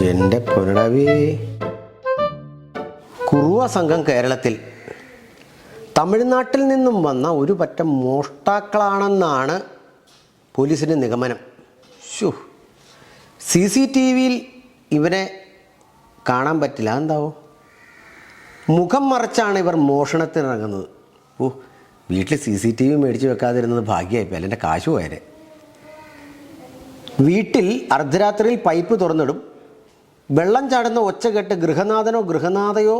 എൻ്റെ പൊന്നടവി. കുറുവ സംഘം കേരളത്തിൽ തമിഴ്നാട്ടിൽ നിന്നും വന്ന ഒരു പറ്റം മോഷ്ടാക്കളാണെന്നാണ് പോലീസിൻ്റെ നിഗമനം. CCTVയിൽ ഇവരെ കാണാൻ പറ്റില്ല. എന്താവോ? മുഖം മറച്ചാണ് ഇവർ മോഷണത്തിനിറങ്ങുന്നത്. വീട്ടിൽ CCTV മേടിച്ച് വെക്കാതിരുന്നത് ഭാഗ്യമായിപ്പോൾ, അല്ല എൻ്റെ കാശ് പോയരെ. വീട്ടിൽ അർദ്ധരാത്രിയിൽ പൈപ്പ് തുറന്നിടും. വെള്ളം ചാടുന്ന ഒച്ച കേട്ട് ഗൃഹനാഥനോ ഗൃഹനാഥയോ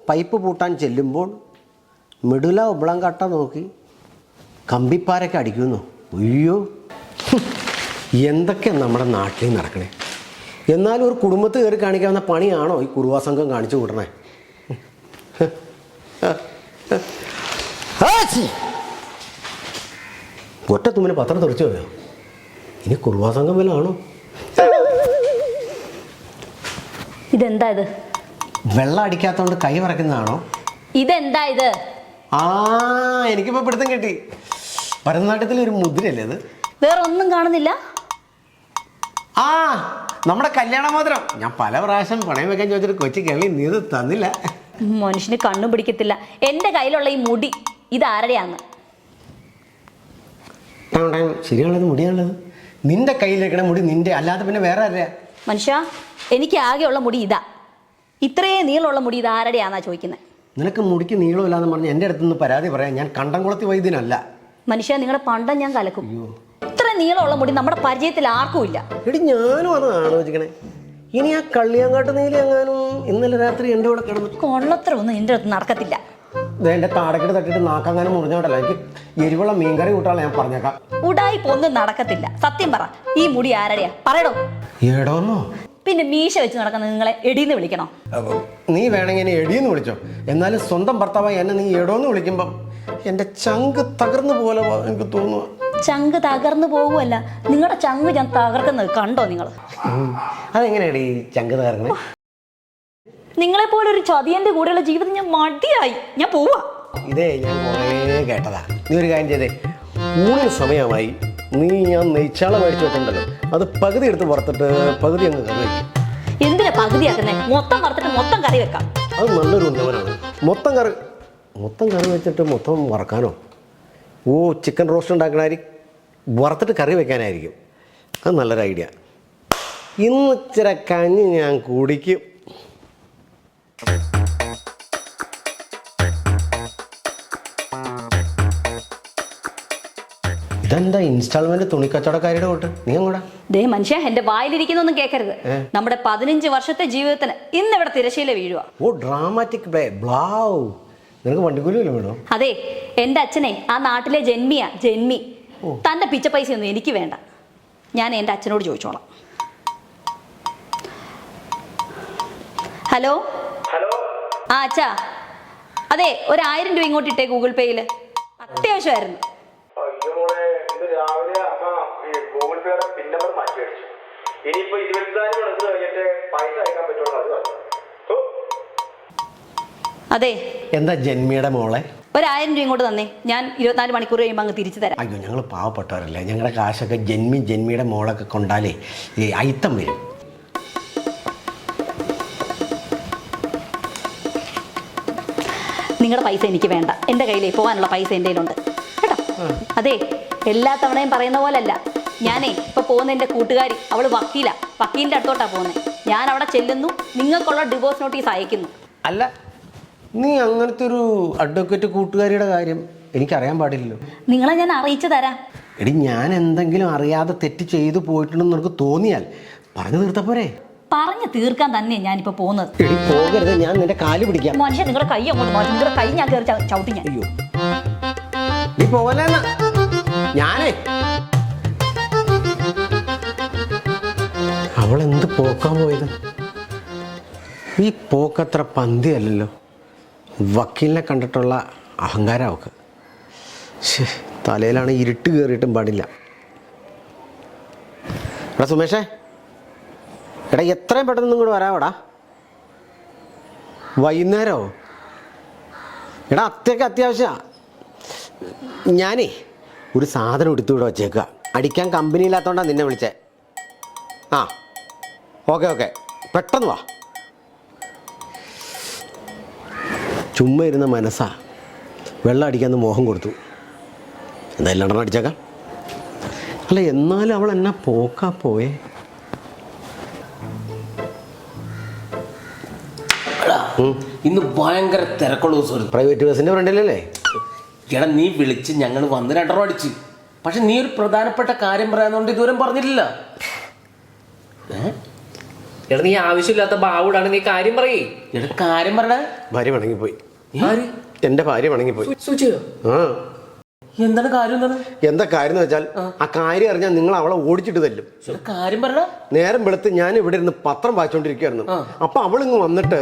പൈപ്പ് പൂട്ടാൻ ചെല്ലുമ്പോൾ മിഡുല ഉബ്ളം കട്ട നോക്കി കമ്പിപ്പാരൊക്കെ അടിക്കുന്നു. അയ്യോ, എന്തൊക്കെ നമ്മുടെ നാട്ടിൽ നടക്കണേ. എന്നാലും ഒരു കുടുംബത്തിൽ കയറി കാണിക്കാവുന്ന പണിയാണോ ഈ കുറുവാ സംഘം കാണിച്ചു കൂട്ടണേ? ഒറ്റ തുമ്മിന് പത്രം തെറിച്ചു പോയോ? ഇനി കുറുവാ സംഘം വല്ല ആണോ? ഇതെന്താ ഇത്? വെള്ളം അടിക്കാത്തോണ്ട് കൈ വറക്കുന്നതാണോ? ഇതെന്താ ഇത്? എനിക്കിപ്പോ പിടുത്തം കിട്ടി. ഭരതനാട്യത്തിലെ ഒരു മുദ്രയല്ലേ ഇത്? വേറെ ഒന്നും കാണുന്നില്ല. നമ്മുടെ കല്യാണ മോതിരം. ഞാൻ പല പ്രാവശ്യം പണയം വെക്കാൻ ചോദിച്ചിട്ട് കൊച്ചി കേളി നീ ഇത് തന്നില്ല. മനുഷ്യന് കണ്ണു പിടിക്കത്തില്ല. എന്റെ കയ്യിലുള്ള ഈ മുടി ഇതാരുടെയാന്ന്? ശരിയാണത്, മുടിയാണത്. നിന്റെ കയ്യിലേക്കണ മുടി നിന്റെ, അല്ലാതെ പിന്നെ വേറെ ആരെയാ? മനുഷ്യ, എനിക്ക് ആകെയുള്ള മുടി ഇതാ. ഇത്രയേ നീളമുള്ള മുടി ഇത് ആരുടെയാന്നാ ചോദിക്കുന്നത്? നിനക്ക് മുടിക്ക് നീളമില്ലാന്ന് പറഞ്ഞ് എൻ്റെ അടുത്തുനിന്ന് പരാതി പറയാം. ഞാൻ കണ്ടംകുളത്തി വൈദ്യനല്ല. മനുഷ്യ, നിങ്ങളുടെ പണ്ടം ഞാൻ കലക്കും. ഇത്ര നീളമുള്ള മുടി നമ്മുടെ പരിചയത്തിൽ ആർക്കും ഇല്ല. എടി, ഞാനും അത് ആലോചിക്കണേ. ഇനി ആ കള്ളിയാങ്കാട്ട് നീലി എങ്ങാനും ഇന്നലെ രാത്രി എൻ്റെ കൂടെ കിടന്നു. കൊള്ളത്രൊന്നും എൻ്റെ അടുത്ത് നടക്കത്തില്ല. എൻ്റെ താടക്കെട്ട് തട്ടിട്ട് നാക്കങ്ങാനും മുറിഞ്ഞോണ്ടല്ലോ. എനിക്ക് എരിവുള്ള മീൻകറി കൂട്ടാളെ ഞാൻ പറഞ്ഞേക്കാം. ഉടായിപ്പൊന്നും നടക്കത്തില്ല. സത്യം പറ, ഈ മുടി ആരുടെയാ? പറയടോ. എടോന്നോ? പിന്നെ മീശ വെച്ച് നടക്കുന്ന നിങ്ങളെ എടീന്ന് വിളിക്കണോ? നീ വേണമെങ്കിൽ എന്നെ എടിയെന്ന് വിളിച്ചോ. എന്നാലും സ്വന്തം ഭർത്താവായി എന്നെ നീ എടോന്ന് വിളിക്കുമ്പം എൻ്റെ ചങ്ക് തകർന്നു പോലെ എനിക്ക് തോന്നുന്നു. ചങ്ക് തകർന്നു പോകുമല്ല, നിങ്ങളുടെ ചങ്ക് ഞാൻ തകർക്കുന്നത് കണ്ടോ നിങ്ങൾ? അതെങ്ങനെയാണ് ഈ ചങ്ക് തകർക്കണേ? നിങ്ങളെ പോലെ ഒരു ചതിയന്റെ കൂടെയുള്ള ജീവിതം ഞാൻ മടിയായി. ഞാൻ പോവാ. ഇതേ ഞാൻ കുറേ കേട്ടതാ. നീ ഒരു കാര്യം ചെയ്തേ, ഊണിന് സമയമായി. നീ ഞാൻ നെയ്ച്ചാള മേടിച്ചു വെച്ചിട്ടുണ്ടല്ലോ, അത് പകുതി എടുത്ത് വറുത്തിട്ട് പകുതി അങ്ങ് കറി വയ്ക്കും. എന്തിനാ പകുതിയാക്കുന്നേ? മൊത്തം വറുത്തിട്ട് മൊത്തം കറി വെക്കാം. അത് നല്ലൊരു ഉന്നവനാണ്. മൊത്തം കറി വെച്ചിട്ട് മൊത്തം വറക്കാനോ? ചിക്കൻ റോസ്റ്റ് ഉണ്ടാക്കണായിരിക്കും, വറുത്തിട്ട് കറി വെക്കാനായിരിക്കും. അത് നല്ലൊരു ഐഡിയ. ഇന്ന് ഇച്ചിരി കഞ്ഞി ഞാൻ കുടിക്കും. ഇതെന്താ ഇൻസ്റ്റാൾമെന്റ് തുണിക്കച്ചവടക്കാരുടെ കൂട്ട്? നീ അങ്ങോട്ടാ? ദേ മനുഷ്യ, എന്റെ വായിലിരിക്കുന്നൊന്നും കേൾക്കരുത്. നമ്മുടെ 15 വർഷത്തെ ജീവിതത്തിന് ഇന്നിവിടെ തിരശ്ശീല വീഴുക. Dramatic play. ബ്ലാവ്. നിനക്ക് വണ്ടിക്കൂലിയല്ലോ വേണോ? അതെ, എന്റെ അച്ഛനെ ആ നാട്ടിലെ ജന്മി. തന്റെ പിച്ച പൈസ ഒന്നും എനിക്ക് വേണ്ട. ഞാൻ എന്റെ അച്ഛനോട് ചോദിച്ചോളാം. ഹലോ. അച്ഛാ, അതെ, 1000 രൂപ ഇങ്ങോട്ട് ഇട്ടേ ഗൂഗിൾ പേയില്. അത്യാവശ്യമായിരുന്നു. അതെ, എന്താ ജന്മിയുടെ മോളെ? 1000 രൂപ ഇങ്ങോട്ട് തന്നേ. ഞാൻ 24 മണിക്കൂർ കഴിയുമ്പോൾ അങ്ങ് തിരിച്ചു തരാം. അയ്യോ, ഞങ്ങൾ പാവപ്പെട്ടവരല്ലേ. ഞങ്ങളുടെ കാശൊക്കെ ജന്മിയുടെ മോളൊക്കെ കൊണ്ടാലേ ഈ അയിത്തം വരും. നിങ്ങളുടെ പൈസ എനിക്ക് വേണ്ട. എൻ്റെ കയ്യിലേ പോകാനുള്ള പൈസ എൻ്റെ കയ്യിലുണ്ട് കേട്ടോ. അതെ, എല്ലാ തവണയും പറയുന്ന പോലല്ല. ഞാനേ ഇപ്പൊ പോകുന്ന എൻ്റെ കൂട്ടുകാരി, അവള് വക്കീലിൻ്റെ അടുത്തോട്ടാ പോകുന്നത്. ഞാൻ അവിടെ ചെല്ലുന്നു, നിങ്ങൾക്കുള്ള ഡിവോഴ്സ് നോട്ടീസ് അയക്കുന്നു. അല്ല, നീ അങ്ങനത്തെ ഒരു അഡ്വക്കേറ്റ് കൂട്ടുകാരിയുടെ കാര്യം എനിക്കറിയാൻ പാടില്ലല്ലോ. നിങ്ങളെ ഞാൻ അറിയിച്ചു തരാം. എടി, ഞാൻ എന്തെങ്കിലും അറിയാതെ തെറ്റ് ചെയ്തു പോയിട്ടുണ്ടെന്ന് നിനക്ക് തോന്നിയാൽ പറഞ്ഞു തീർത്തപ്പോരെ? പറഞ്ഞു തീർക്കാൻ തന്നെ ഞാനിപ്പോ പോകുന്നത്. എടി, പോകരുത്. ഞാൻ നിന്റെ കാല് പിടിക്കാം. മനുഷ്യൻ, നിങ്ങളുടെ കൈ അങ്ങോട്ട് മാറ്റി. നിങ്ങളുടെ കൈ ഞാൻ കയറി ചവിട്ടി. ഞാൻ അയ്യോ, നീ പോവല്ലെന്ന. ഞാനേ അവളെന്ത് പോക്കാൻ പോയത്? ഈ പോക്കത്ര പന്തിയല്ലല്ലോ. വക്കീലിനെ കണ്ടിട്ടുള്ള അഹങ്കാരം അവൾക്ക്. തലയിലാണ് ഇരുട്ട് കയറിയിട്ടും പാടില്ല. എടാ സുമേഷേ, എടാ എത്രയും പെട്ടെന്ന് ഇങ്ങോട്ട് വരാവടാ. വൈകുന്നേരമോ? എടാ അത്യാവശ്യമാണ്. ഞാനേ ഒരു സാധനം എടുത്തു ഇവിടെ വച്ചേക്കുക. അടിക്കാൻ കമ്പനിയില്ലാത്തതുകൊണ്ടാണ് നിന്നെ വിളിച്ചേ. ഓക്കെ പെട്ടെന്ന് വാ. ചുമ്മാ ഇരുന്ന മനസ്സാ വെള്ളം അടിക്കാന്ന് മോഹം കൊടുത്തു. എന്തായാലും 2 അടിച്ചേക്കാം. അല്ല എന്നാലും അവൾ എന്നാ പോക്കാ പോയേ. ഇന്ന് ഭയങ്കര തിരക്കുള്ള ദിവസം. പ്രൈവറ്റ് ബസ്സിൻ്റെ ഫ്രണ്ടിലല്ലേ? എടാ നീ വിളിച്ച് ഞങ്ങൾ വന്ന് 2 അടിച്ച്. പക്ഷെ നീ ഒരു പ്രധാനപ്പെട്ട കാര്യം പറയാന്നുകൊണ്ട് ഇതുവരെ പറഞ്ഞിട്ടില്ല. എടാ നീ ആവശ്യമില്ലാത്ത ബാവൂടാണ്, നീ കാര്യം പറയേ. എടാ കാര്യം പറയടാ. ഭാര്യ വണങ്ങിപ്പോയി. ആര്? എൻ്റെ ഭാര്യ വണങ്ങിപ്പോയി. സൂചിയോ? എന്താണ് കാര്യം? എന്താണ് എന്താ കാര്യം എന്ന് വെച്ചാൽ ആ കാര്യം അറിഞ്ഞാൽ നിങ്ങൾ അവളെ ഓടിച്ചിട്ട് തല്ലും. കാര്യം പറയടാ. നേരം വെളുത്ത് ഞാൻ ഇവിടെ ഇരുന്ന് പത്രം വായിച്ചോണ്ടിരിക്കുകയായിരുന്നു. അപ്പൊ അവളിങ്ങ് വന്നിട്ട്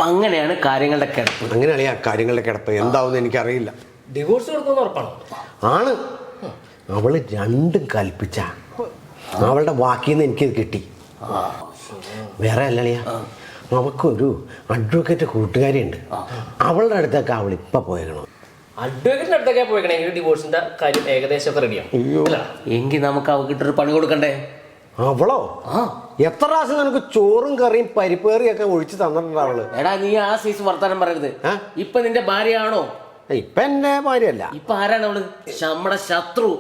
അങ്ങനെയാണ് കാര്യങ്ങളുടെ കിടപ്പ്. അങ്ങനെയാണ് ആ കാര്യങ്ങളുടെ കിടപ്പ്. എന്താവുമെന്ന് എനിക്കറിയില്ല. ഡിവോഴ്സ് കൊടുക്കുന്ന ഉറപ്പാണോ? ആണ്. അവള് രണ്ടും കൽപ്പിച്ച അവളുടെ വാക്കിൽ നിന്ന് എനിക്കിത് കിട്ടി. വേറെ അല്ലളിയാ, അവക്കൊരു അഡ്വക്കേറ്റ് കൂട്ടുകാരിയുണ്ട്. അവളുടെ അടുത്തൊക്കെ അവൾ ഇപ്പൊ പോയേക്കണം. അഡ്വക്കേറ്റിന്റെ അടുത്തൊക്കെ പോയിക്കണെങ്കിൽ ഡിവോഴ്സിന്റെ കാര്യം ഏകദേശം റെഡിയാണ്. എങ്കിൽ നമുക്ക് അവക്കിട്ടൊരു പണി കൊടുക്കണ്ടേ? അവളോ? എത്ര പ്രാവശ്യം നിനക്ക് ചോറും കറിയും പരിപ്പ് കറിയൊക്കെ ഒഴിച്ച് തന്നിട്ടുണ്ട് അവള്. എടാ നീ ആ സീസ് വർത്താനം പറയരുത്. ഇപ്പൊ നിന്റെ ഭാര്യയാണോ? ഇപ്പൊ എന്റെ ഭാര്യയല്ല. ഇപ്പൊ ആരാണ് അവള്? നമ്മുടെ ശത്രു.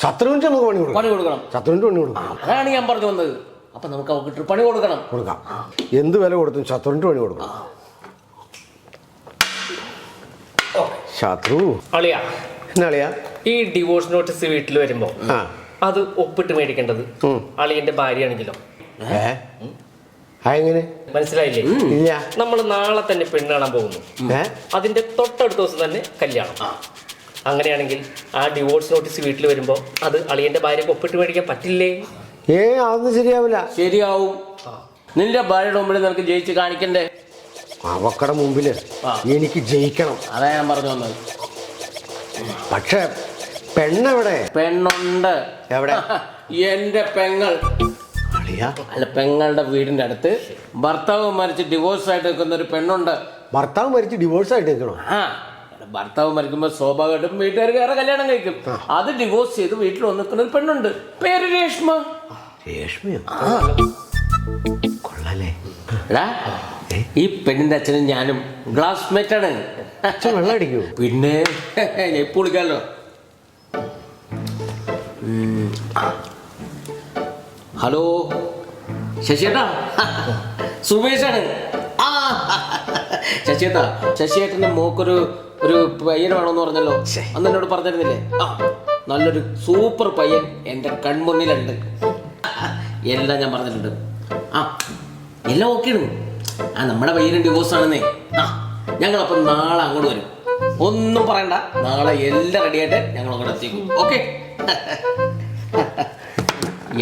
ശത്രുവിന് നമുക്ക് പണി കൊടുക്കണം. ശത്രുവിന് പണി കൊടുക്കണം. അതാണ് ഞാൻ പറഞ്ഞു വന്നത്. അപ്പൊ നമുക്ക് അവക്കിട്ടൊരു പണി കൊടുക്കണം. എന്ത് വില കൊടുത്തും ശത്രുവിന് പണി കൊടുക്കണം. ശത്രു അളിയാ, എന്നാളിയാ ഈ ഡിവോഴ്സ് നോട്ടീസ് വീട്ടിൽ വരുമ്പോ അത് ഒപ്പിട്ട് മേടിക്കേണ്ടത് അളിയന്റെ ഭാര്യയാണെങ്കിലോ? എങ്ങനെ മനസ്സിലായില്ലേ? ഇല്ല. നമ്മൾ നാളെ തന്നെ പെണ്ണ് കാണാൻ പോകുന്നു. അതിന്റെ തൊട്ടടുത്ത ദിവസം തന്നെ കല്യാണം. അങ്ങനെയാണെങ്കിൽ ആ ഡിവോഴ്സ് നോട്ടീസ് വീട്ടിൽ വരുമ്പോ അത് അളിയന്റെ ഭാര്യക്ക് ഒപ്പിട്ട് മേടിക്കാൻ പറ്റില്ലേ? അതൊന്നും ശരിയാവില്ല. ശരിയാവും. നിന്റെ ഭാര്യയുടെ മുമ്പിൽ നിനക്ക് ജയിച്ച് കാണിക്കണ്ടേ? അവക്കടെ മുമ്പില് എനിക്ക് ജയിക്കണം. അതാ ഞാൻ പറഞ്ഞു വന്നത്. പക്ഷെ പെണ്ണെവിടെ? പെണ്ണുണ്ട്. എവിടെ? എന്റെ പെങ്ങൾ. അല്ല, പെങ്ങളുടെ വീടിന്റെ അടുത്ത് ഭർത്താവ് മരിച്ച് ഡിവോഴ്സ് ആയിട്ട് നിൽക്കുന്ന ഒരു പെണ്ണുണ്ട്. ഭർത്താവ് മരിച്ച് ഡിവോഴ്സ് ആയിട്ട് നിൽക്കണോ? ഭർത്താവ് മരിക്കുമ്പോൾ സ്വാഭാവികമായിട്ടും വീട്ടുകാർ വേറെ കല്യാണം കഴിക്കും. അത് ഡിവോഴ്സ് ചെയ്ത് വീട്ടിൽ വന്ന് നിൽക്കുന്ന ഒരു പെണ്ണുണ്ട്. പേര് രേഷ്മ. രേഷ്മയോ? കൊള്ളാലേ. ഈ പെണ്ണിന്റെ അച്ഛനും ഞാനും ക്ലാസ്മേറ്റ് ആണ്. അച്ഛൻ വെള്ളം അടിക്കൂ? പിന്നെ എപ്പോ വിളിക്കാമല്ലോ. ഹലോ ശശിയേട്ടാ, സുമേഷാണ്. ശശിയേട്ടാ, ശശിയേട്ടന്റെ മോക്കൊരു പയ്യൻ വേണമെന്ന് പറഞ്ഞല്ലോ. അന്ന് എന്നോട് പറഞ്ഞിരുന്നില്ലേ? നല്ലൊരു സൂപ്പർ പയ്യൻ എൻ്റെ കൺമുന്നിലുണ്ട്. എല്ലാം ഞാൻ പറഞ്ഞിട്ടുണ്ട്. എല്ലാം ഓക്കെയാണ്. നമ്മുടെ പയ്യനും ഡിവോഴ്സ് ആണെന്നേ. ഞങ്ങളപ്പം നാളെ അങ്ങോട്ട് വരും. ഒന്നും പറയണ്ട, നാളെ എല്ലാം റെഡിയായിട്ട് ഞങ്ങൾ അങ്ങോട്ട് എത്തിക്കും. ഓക്കെ?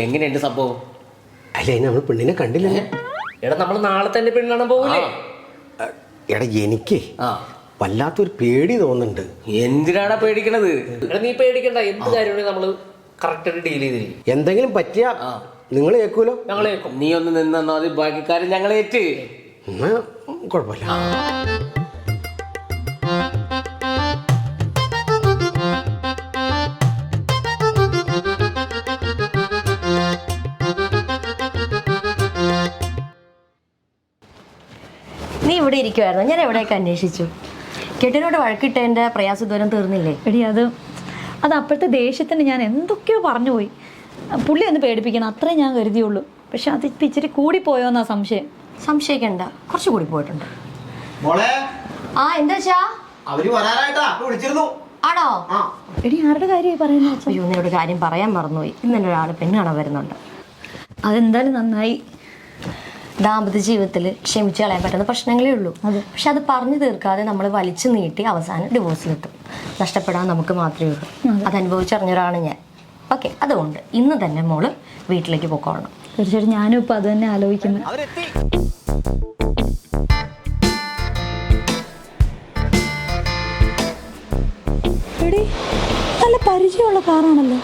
എങ്ങനെയുണ്ട് സംഭവം? അല്ല, നമ്മൾ പെണ്ണിനെ കണ്ടില്ലല്ലേ? എടാ, നമ്മൾ നാളെ തന്നെ പെണ്ണ് കാണാൻ പോകൂലേ? എടാ, എനിക്ക് വല്ലാത്തൊരു പേടി തോന്നുന്നുണ്ട്. എന്തിനാടാ പേടിക്കണത്? എടാ, നീ പേടിക്കണ്ട. എന്ത് കാര്യമാണെങ്കിൽ നമ്മള് കറക്റ്റായിട്ട് ഡീൽ ചെയ്തിരിക്കും. എന്തെങ്കിലും പറ്റിയാ നിങ്ങൾ കേൾക്കൂലോ? ഞങ്ങളെ കേൾക്കും. നീ ഒന്ന് നിന്നാ മതി, ബാക്കിക്കാരൻ ഞങ്ങളേറ്റ്. കുഴപ്പമില്ല. നീ ഇവിടെ ഇരിക്കുവായിരുന്നു. ഞാൻ എവിടെയൊക്കെ അന്വേഷിച്ചു. കെട്ടിനോട് വഴക്കിട്ടതിൻ്റെ പ്രയാസം ഇതുവരെ തീർന്നില്ലേ? എടി, അത് അപ്പോഴത്തെ ദേഷ്യത്തിന് ഞാൻ എന്തൊക്കെയോ പറഞ്ഞു പോയി. പുള്ളി ഒന്ന് പേടിപ്പിക്കണം, അത്രേ ഞാൻ കരുതിയുള്ളൂ. പക്ഷെ അത് ഇച്ചിരി കൂടിപ്പോയോന്നാ സംശയം. സംശയിക്കണ്ട, കുറച്ച് കൂടി പോയിട്ടുണ്ട്. എന്താ വെച്ചാ? ആണോ? എടി, ആരുടെ കാര്യമായി പറയുന്നത്? അയ്യോ, നീ ഒരു കാര്യം പറയാൻ മറന്നുപോയി. ഇന്ന് തന്നെ ഒരാൾ പെണ്ണ് കാണാൻ വരുന്നുണ്ട്. അതെന്തായാലും നന്നായി. ദാമ്പത്യ ജീവിതത്തിൽ ക്ഷമിച്ച് കളയാൻ പറ്റുന്ന പ്രശ്നങ്ങളേ ഉള്ളൂ. പക്ഷെ അത് പറഞ്ഞു തീർക്കാതെ നമ്മൾ വലിച്ചു നീട്ടി അവസാനം ഡിവോഴ്സിലെത്തും. നഷ്ടപ്പെടാൻ നമുക്ക് മാത്രമേ ഉള്ളൂ. അതനുഭവിച്ചറിഞ്ഞ ഒരാളാണ് ഞാൻ. ഓക്കെ, അതുകൊണ്ട് ഇന്ന് തന്നെ മോള് വീട്ടിലേക്ക് പോയിക്കോളണം. തീർച്ചയായിട്ടും ഞാനും ഇപ്പം അത് തന്നെ ആലോചിക്കുന്നു. എടി, നല്ല പരിചയമുള്ള കാറാണല്ലോ.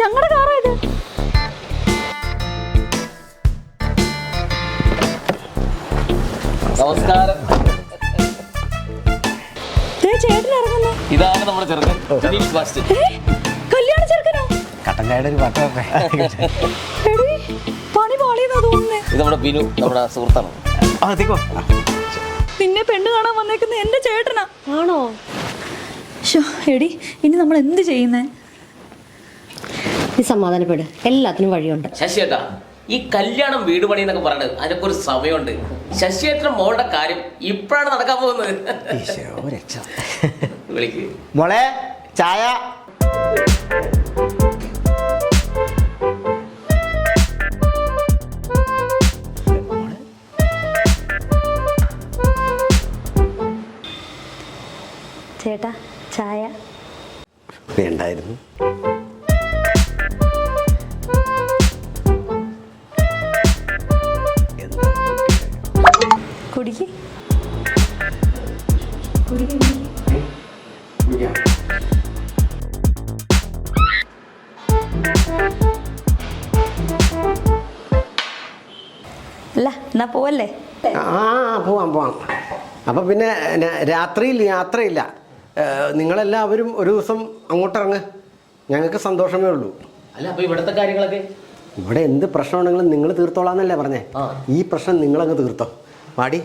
ഞങ്ങളുടെ കാറാ ഇത്. നമസ്കാരം. ചേട്ടൻ ഇറങ്ങുന്നു. ഇതാണ് നമ്മുടെ ചെറുക്കൻ സുനീൽ ഫാസ്റ്റ്. കല്യാണ ചെറുക്കനോ? കട്ടൻ ചായയുടെ ഒരു പാട്ടൊക്കെ എടീ, പണി പാളിയെന്നാ തോന്നുന്നേ. ഇത് നമ്മുടെ ബിനു, നമ്മുടെ സുഹൃത്താണ്. അതെക്കോ നിന്നെ പെണ്ണ് കാണാൻ വന്നേക്കുന്ന എന്റെ ചേട്ടനാ. ആണോ? ശോ, എടി ഇനി നമ്മൾ എന്ത് ചെയ്യുന്നേ? നീ സമാധാനപ്പെട്, എല്ലാത്തിനും വഴിയുണ്ട്. ശശിയേട്ടാ, ഈ കല്യാണം വീട് പണി എന്നൊക്കെ പറയണത് അതിനൊക്കെ ഒരു സമയമുണ്ട്. ശശിയേട്ടന്റെ മോളുടെ കാര്യം ഇപ്പോഴാണ് നടക്കാൻ പോകുന്നത്. വിളിക്ക്. മോളെ ചായ. ചേട്ടാ ചായ. വേണ്ടായിരുന്നു. കുടിക്ക്. അല്ല എന്നാ പോവല്ലേ? പോവാം. അപ്പം പിന്നെ രാത്രിയിൽ യാത്രയില്ല. നിങ്ങളെല്ലാവരും ഒരു ദിവസം അങ്ങോട്ടിറങ്ങ്. ഞങ്ങൾക്ക് സന്തോഷമേ ഉള്ളൂ. അല്ല, അപ്പൊ ഇവിടുത്തെ കാര്യങ്ങളൊക്കെ ഇവിടെ എന്ത് പ്രശ്നമുണ്ടെങ്കിലും നിങ്ങൾ തീർത്തോളാന്നല്ലേ പറഞ്ഞേ. ഈ പ്രശ്നം നിങ്ങളങ്ങ് തീർത്തോ. വാടി.